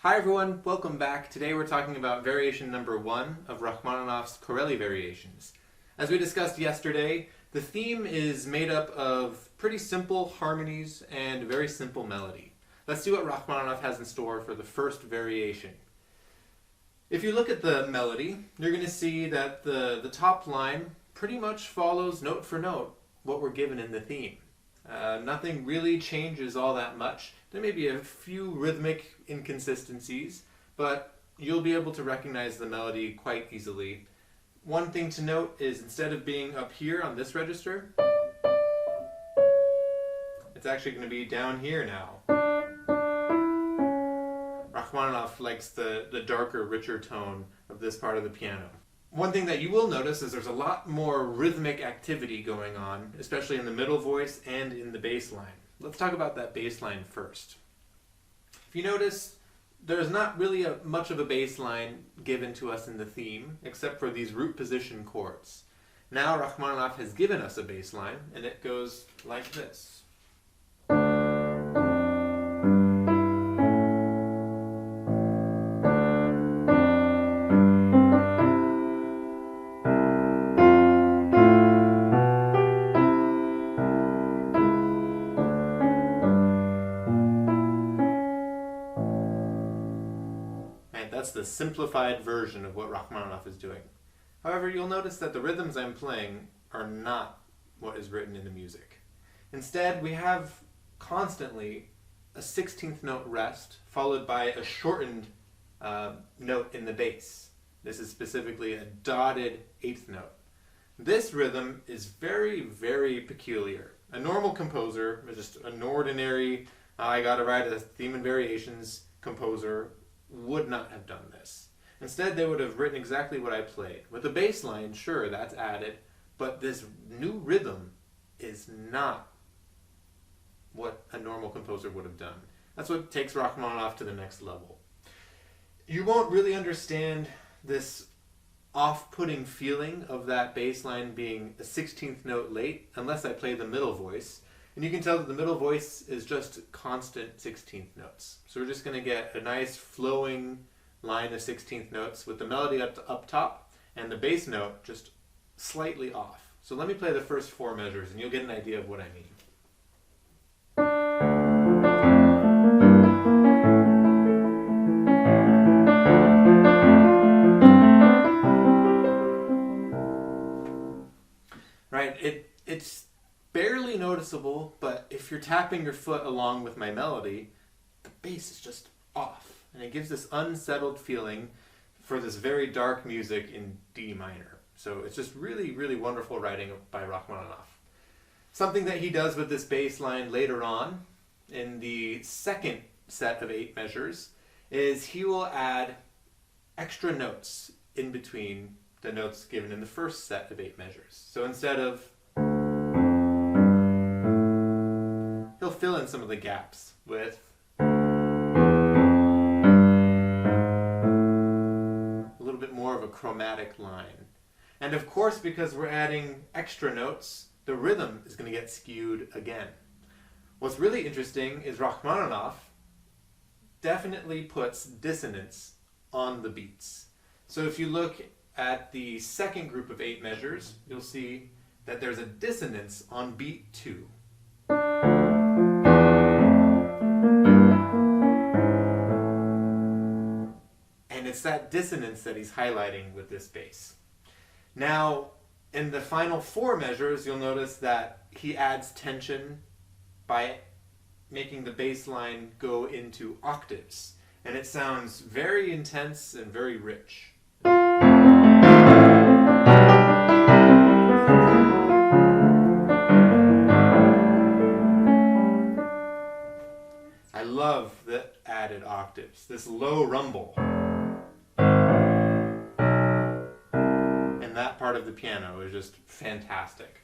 Hi everyone, welcome back. Today we're talking about variation number 1 of Rachmaninoff's Corelli variations. As we discussed yesterday, the theme is made up of pretty simple harmonies and very simple melody. Let's see what Rachmaninoff has in store for the first variation. If you look at the melody, you're going to see that the top line pretty much follows note for note what we're given in the theme. Nothing really changes all that much. There may be a few rhythmic inconsistencies, but you'll be able to recognize the melody quite easily. One thing to note is instead of being up here on this register, it's actually going to be down here now. Rachmaninoff likes the darker, richer tone of this part of the piano. One thing that you will notice is there's a lot more rhythmic activity going on, especially in the middle voice and in the bass line. Let's talk about that bass line first. If you notice, there's not really much of a bass line given to us in the theme, except for these root position chords. Now Rachmaninoff has given us a bass line, and it goes like this. That's the simplified version of what Rachmaninoff is doing. However, you'll notice that the rhythms I'm playing are not what is written in the music. Instead, we have constantly a 16th note rest followed by a shortened note in the bass. This is specifically a dotted 8th note. This rhythm is very, very peculiar. A normal composer, just an ordinary, I gotta write a theme and variations composer, would not have done this. Instead, they would have written exactly what I played. With the bass line, sure, that's added, but this new rhythm is not what a normal composer would have done. That's what takes Rachmaninoff to the next level. You won't really understand this off-putting feeling of that bass line being a 16th note late unless I play the middle voice. And you can tell that the middle voice is just constant 16th notes. So we're just going to get a nice flowing line of 16th notes with the melody up top and the bass note just slightly off. So let me play the first 4 measures and you'll get an idea of what I mean. Right, it's barely noticeable, but if you're tapping your foot along with my melody, the bass is just off. And it gives this unsettled feeling for this very dark music in D minor. So it's just really, really wonderful writing by Rachmaninoff. Something that he does with this bass line later on, in the second set of 8 measures, is he will add extra notes in between the notes given in the first set of 8 measures. So instead of, he'll fill in some of the gaps with a little bit more of a chromatic line. And of course, because we're adding extra notes, the rhythm is going to get skewed again. What's really interesting is Rachmaninoff definitely puts dissonance on the beats. So if you look at the second group of 8 measures, you'll see that there's a dissonance on beat 2. And it's that dissonance that he's highlighting with this bass. Now, in the final 4 measures, you'll notice that he adds tension by making the bass line go into octaves. And it sounds very intense and very rich. I love the added octaves, this low rumble. And that part of the piano is just fantastic.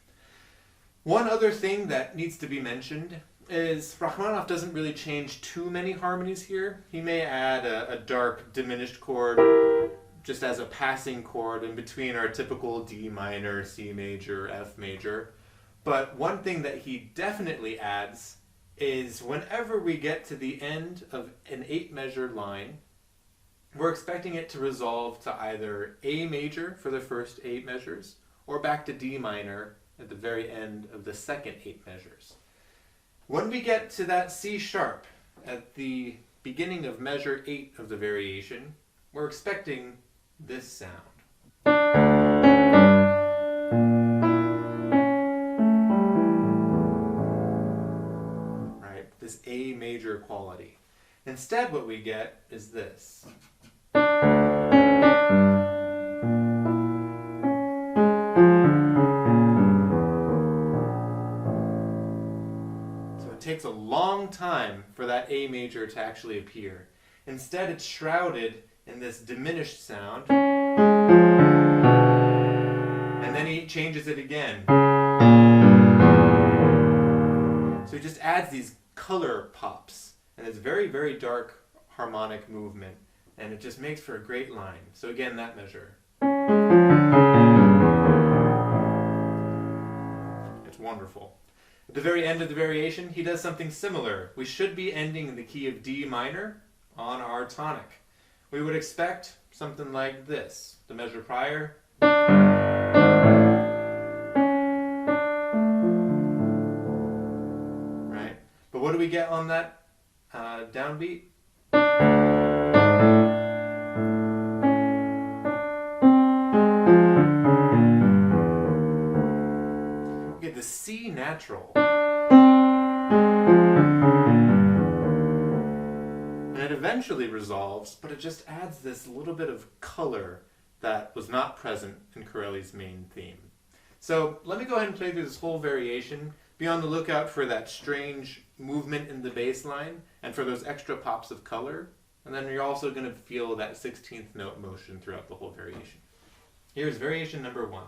One other thing that needs to be mentioned is Rachmaninoff doesn't really change too many harmonies here. He may add a dark diminished chord just as a passing chord in between our typical D minor, C major, F major. But one thing that he definitely adds is whenever we get to the end of an 8-measure line, we're expecting it to resolve to either A major for the first 8 measures or back to D minor at the very end of the second 8 measures. When we get to that C sharp at the beginning of measure 8 of the variation, we're expecting this sound. Right, this A major quality. Instead, what we get is this. It takes a long time for that A major to actually appear. Instead, it's shrouded in this diminished sound, and then he changes it again. So he just adds these color pops, and it's very, very dark harmonic movement, and it just makes for a great line. So again, that measure. It's wonderful. At the very end of the variation, he does something similar. We should be ending in the key of D minor on our tonic. We would expect something like this. The measure prior. Right? But what do we get on that downbeat? We get the C natural. And it eventually resolves, but it just adds this little bit of color that was not present in Corelli's main theme. So let me go ahead and play through this whole variation. Be on the lookout for that strange movement in the bass line and for those extra pops of color. And then you're also going to feel that 16th note motion throughout the whole variation. Here's variation number 1.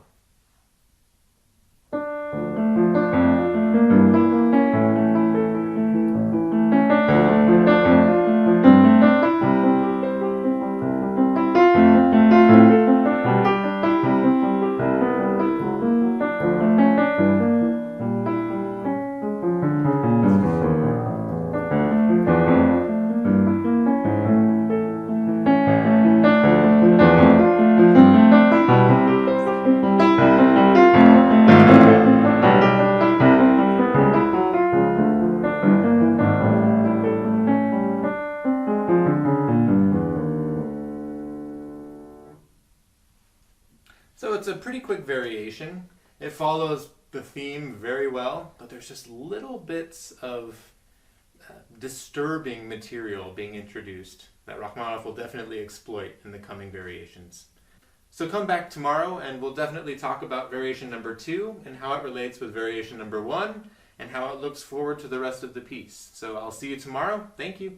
So it's a pretty quick variation. It follows the theme very well, but there's just little bits of disturbing material being introduced that Rachmaninoff will definitely exploit in the coming variations. So come back tomorrow and we'll definitely talk about variation number 2 and how it relates with variation number 1 and how it looks forward to the rest of the piece. So I'll see you tomorrow. Thank you.